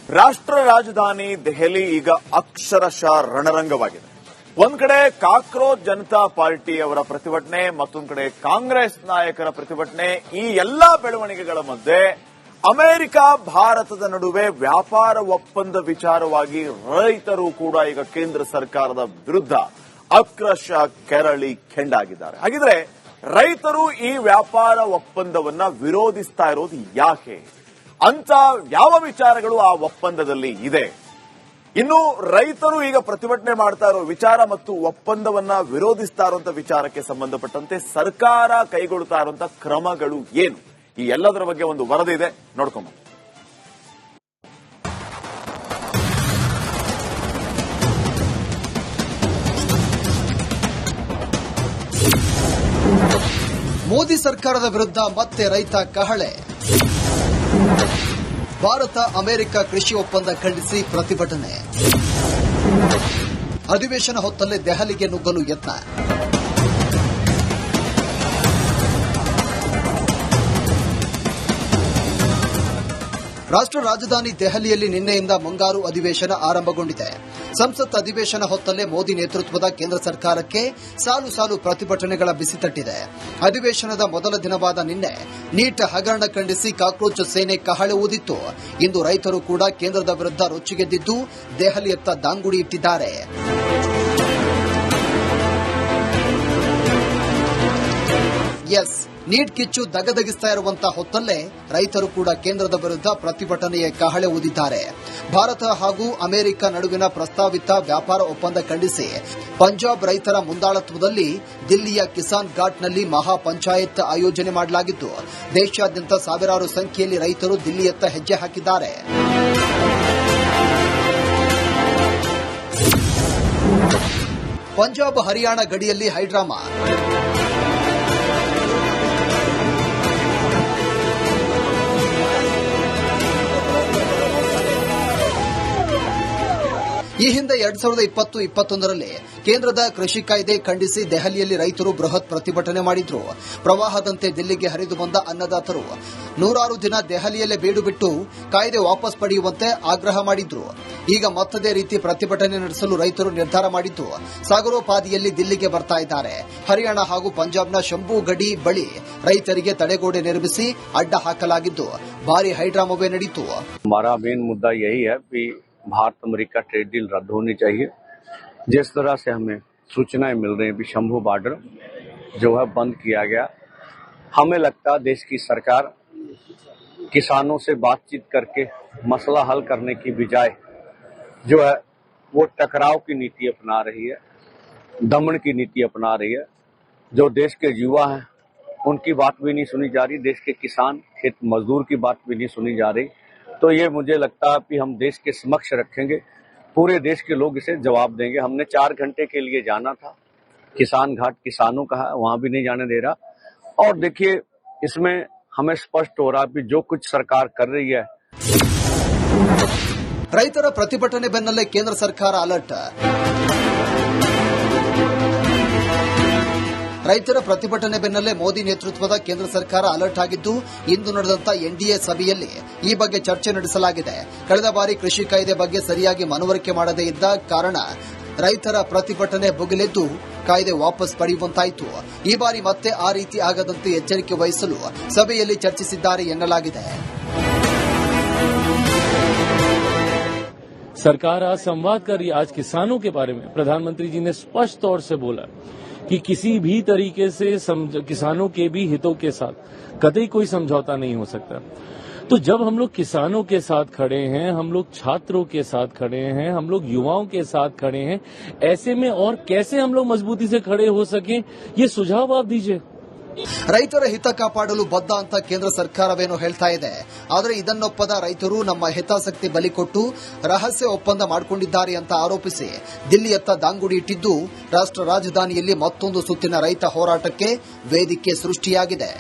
ರಾಷ್ಟ್ರ ರಾಜಧಾನಿ ದೆಹಲಿ ಈಗ ಅಕ್ಷರಶಃ ರಣರಂಗವಾಗಿದೆ. ಒಂದ್ ಕಡೆ ಕಾಕ್ರೋಚ್ ಜನತಾ ಪಾರ್ಟಿ ಅವರ ಪ್ರತಿಭಟನೆ, ಮತ್ತೊಂದು ಕಡೆ ಕಾಂಗ್ರೆಸ್ ನಾಯಕರ ಪ್ರತಿಭಟನೆ. ಈ ಎಲ್ಲಾ ಬೆಳವಣಿಗೆಗಳ ಮಧ್ಯೆ ಅಮೆರಿಕ ಭಾರತದ ನಡುವೆ ವ್ಯಾಪಾರ ಒಪ್ಪಂದ ವಿಚಾರವಾಗಿ ರೈತರು ಕೂಡ ಈಗ ಕೇಂದ್ರ ಸರ್ಕಾರದ ವಿರುದ್ಧ ಆಕ್ರೋಶ ಕೆರಳಿ ಕೆಂಡಾಗಿದ್ದಾರೆ. ಹಾಗಿದ್ರೆ ರೈತರು ಈ ವ್ಯಾಪಾರ ಒಪ್ಪಂದವನ್ನ ವಿರೋಧಿಸ್ತಾ ಇರೋದು ಯಾಕೆ? ಅಂತ ಯಾವ ವಿಚಾರಗಳು ಆ ಒಪ್ಪಂದದಲ್ಲಿ ಇದೆ? ಇನ್ನು ರೈತರು ಈಗ ಪ್ರತಿಭಟನೆ ಮಾಡ್ತಾ ಇರೋ ವಿಚಾರ ಮತ್ತು ಒಪ್ಪಂದವನ್ನ ವಿರೋಧಿಸ್ತಾ ಇರುವಂತಹ ವಿಚಾರಕ್ಕೆ ಸಂಬಂಧಪಟ್ಟಂತೆ ಸರ್ಕಾರ ಕೈಗೊಳ್ಳುತ್ತಾ ಇರುವಂತಹ ಕ್ರಮಗಳು ಏನು? ಈ ಎಲ್ಲದರ ಬಗ್ಗೆ ಒಂದು ವರದಿ ಇದೆ, ನೋಡ್ಕೊಂಬ. ಮೋದಿ ಸರ್ಕಾರದ ವಿರುದ್ಧ ಮತ್ತೆ ರೈತ ಕಹಳೆ. ಭಾರತ ಅಮೆರಿಕ ಕೃಷಿ ಒಪ್ಪಂದ ಖಂಡಿಸಿ ಪ್ರತಿಭಟನೆ. ಅಧಿವೇಶನ ಹೊತ್ತಲ್ಲೇ ದೆಹಲಿಗೆ ನುಗ್ಗಲು ಯತ್ನ. ರಾಷ್ಟ್ರ ರಾಜಧಾನಿ ದೆಹಲಿಯಲ್ಲಿ ನಿನ್ನೆಯಿಂದ ಮುಂಗಾರು ಅಧಿವೇಶನ ಆರಂಭಗೊಂಡಿದೆ. ಸಂಸತ್ ಅಧಿವೇಶನ ಹೊತ್ತಲ್ಲೇ ಮೋದಿ ನೇತೃತ್ವದ ಕೇಂದ್ರ ಸರ್ಕಾರಕ್ಕೆ ಸಾಲು ಸಾಲು ಪ್ರತಿಭಟನೆಗಳ ಬಿಸಿ ತಟ್ಟಿದೆ. ಅಧಿವೇಶನದ ಮೊದಲ ದಿನವಾದ ನಿನ್ನೆ ನೀಟ್ ಹಗರಣ ಖಂಡಿಸಿ ಕಾಕ್ರೋಚ್ ಸೇನೆ ಕಹಳೆ ಊದಿತ್ತು. ಇಂದು ರೈತರು ಕೂಡ ಕೇಂದ್ರದ ವಿರುದ್ಧ ರೊಚ್ಚಿಗೆದ್ದಿದ್ದು ದೆಹಲಿಯತ್ತ ದಾಂಗುಡಿ ಇಟ್ಟಿದ್ದಾರೆ. ಎಸ್, ನೀಟ್ ಕಿಚ್ಚು ದಗದಗಿಸ್ತಾ ಇರುವಂತಹ ಹೊತ್ತಲ್ಲೇ ರೈತರು ಕೂಡ ಕೇಂದ್ರದ ವಿರುದ್ಧ ಪ್ರತಿಭಟನೆಯ ಕಹಳೆ ಊದಿದ್ದಾರೆ. ಭಾರತ ಹಾಗೂ ಅಮೆರಿಕ ನಡುವಿನ ಪ್ರಸ್ತಾವಿತ ವ್ಯಾಪಾರ ಒಪ್ಪಂದ ಖಂಡಿಸಿ ಪಂಜಾಬ್ ರೈತರ ಮುಂದಾಳತ್ವದಲ್ಲಿ ದಿಲ್ಲಿಯ ಕಿಸಾನ್ ಘಾಟ್ನಲ್ಲಿ ಮಹಾ ಪಂಚಾಯತ್ ಆಯೋಜನೆ ಮಾಡಲಾಗಿದ್ದು ದೇಶಾದ್ಯಂತ ಸಾವಿರಾರು ಸಂಖ್ಯೆಯಲ್ಲಿ ರೈತರು ದಿಲ್ಲಿಯತ್ತ ಹೆಜ್ಜೆ ಹಾಕಿದ್ದಾರೆ. ಪಂಜಾಬ್ ಹರಿಯಾಣ ಗಡಿಯಲ್ಲಿ ಹೈಡ್ರಾಮಾ. ಈ ಹಿಂದೆ 2020-21ರಲ್ಲಿ ಕೇಂದ್ರದ ಕೃಷಿ ಕಾಯ್ದೆ ಖಂಡಿಸಿ ದೆಹಲಿಯಲ್ಲಿ ರೈತರು ಬೃಹತ್ ಪ್ರತಿಭಟನೆ ಮಾಡಿದ್ರು. ಪ್ರವಾಹದಂತೆ ದಿಲ್ಲಿಗೆ ಹರಿದು ಬಂದ ಅನ್ನದಾತರು ನೂರಾರು ದಿನ ದೆಹಲಿಯಲ್ಲೇ ಬೀಡು ಬಿಟ್ಟು ಕಾಯ್ದೆ ವಾಪಸ್ ಪಡೆಯುವಂತೆ ಆಗ್ರಹ ಮಾಡಿದ್ರು. ಈಗ ಮತ್ತದೇ ರೀತಿ ಪ್ರತಿಭಟನೆ ನಡೆಸಲು ರೈತರು ನಿರ್ಧಾರ ಮಾಡಿದ್ದು ಸಾಗರೋಪಾದಿಯಲ್ಲಿ ದಿಲ್ಲಿಗೆ ಬರ್ತಾ ಇದ್ದಾರೆ. ಹರಿಯಾಣ ಹಾಗೂ ಪಂಜಾಬ್ನ ಶಂಭು ಗಡಿ ಬಳಿ ರೈತರಿಗೆ ತಡೆಗೋಡೆ ನಿರ್ಮಿಸಿ ಅಡ್ಡ ಹಾಕಲಾಗಿದ್ದು ಭಾರಿ ಹೈಡ್ರಾಮವೇ ನಡೆಯಿತು. भारत अमेरिका ट्रेड डील रद्द होनी चाहिए. जिस तरह से हमें सूचनाएं मिल रही हैं कि शंभू बॉर्डर जो है बंद किया गया, हमें लगता है देश की सरकार किसानों से बातचीत करके मसला हल करने की बजाय जो है वो टकराव की नीति अपना रही है, दमन की नीति अपना रही है. जो देश के युवा हैं उनकी बात भी नहीं सुनी जा रही, देश के किसान खेत मजदूर की बात भी नहीं सुनी जा रही. तो ये मुझे लगता है कि हम देश के समक्ष रखेंगे, पूरे देश के लोग इसे जवाब देंगे. हमने 4 घंटे के लिए जाना था, किसान घाट किसानों का है, वहां भी नहीं जाने दे रहा. और देखिए इसमें हमें स्पष्ट हो रहा है कि जो कुछ सरकार कर रही है. ರೈತರ ಪ್ರತಿಭಟನೆ ಬೆನ್ನಲ್ಲೇ ಕೇಂದ್ರ ಸರ್ಕಾರ ಅಲರ್ಟ್. ರೈತರ ಪ್ರತಿಭಟನೆ ಬೆನ್ನಲ್ಲೇ ಮೋದಿ ನೇತೃತ್ವದ ಕೇಂದ್ರ ಸರ್ಕಾರ ಅಲರ್ಟ್ ಆಗಿದ್ದು ಇಂದು ನಡೆದಂತ ಎನ್ಡಿಎ ಸಭೆಯಲ್ಲಿ ಈ ಬಗ್ಗೆ ಚರ್ಚೆ ನಡೆಸಲಾಗಿದೆ. ಕಳೆದ ಬಾರಿ ಕೃಷಿ ಕಾಯ್ದೆ ಬಗ್ಗೆ ಸರಿಯಾಗಿ ಮನವರಿಕೆ ಮಾಡದೇ ಇದ್ದ ಕಾರಣ ರೈತರ ಪ್ರತಿಭಟನೆ ಭುಗಿಲೆದ್ದು ಕಾಯ್ದೆ ವಾಪಸ್ ಪಡೆಯುವಂತಾಯಿತು. ಈ ಬಾರಿ ಮತ್ತೆ ಆ ರೀತಿ ಆಗದಂತೆ ಎಚ್ಚರಿಕೆ ವಹಿಸಲು ಸಭೆಯಲ್ಲಿ ಚರ್ಚಿಸಿದ್ದಾರೆ ಎನ್ನಲಾಗಿದೆ. सरकार आज संवाद कर रही है. आज किसानों के बारे में प्रधानमंत्री जी ने स्पष्ट तौर से बोला कि किसी भी तरीके से किसानों के भी हितों के साथ कतई कोई समझौता नहीं हो सकता. तो जब हम लोग किसानों के साथ खड़े हैं, हम लोग छात्रों के साथ खड़े हैं, हम लोग युवाओं के साथ खड़े हैं, ऐसे में और कैसे हम लोग मजबूती से खड़े हो सकें, ये सुझाव आप दीजिए. ರೈತರ ಹಿತ ಕಾಪಾಡಲು ಬದ್ಧ ಅಂತ ಕೇಂದ್ರ ಸರ್ಕಾರವೇನೋ ಹೇಳ್ತಾ ಇದೆ. ಆದರೆ ಇದನ್ನೊಪ್ಪದ ರೈತರು ನಮ್ಮ ಹಿತಾಸಕ್ತಿ ಬಲಿ ಕೊಟ್ಟು ರಹಸ್ಯ ಒಪ್ಪಂದ ಮಾಡಿಕೊಂಡಿದ್ದಾರೆ ಅಂತ ಆರೋಪಿಸಿ ದಿಲ್ಲಿಯತ್ತ ದಾಂಗುಡಿ ಇಟ್ಟಿದ್ದು ರಾಷ್ಟ್ರ ರಾಜಧಾನಿಯಲ್ಲಿ ಮತ್ತೊಂದು ಸುತ್ತಿನ ರೈತ ಹೋರಾಟಕ್ಕೆ ವೇದಿಕೆ ಸೃಷ್ಟಿಯಾಗಿದೆ.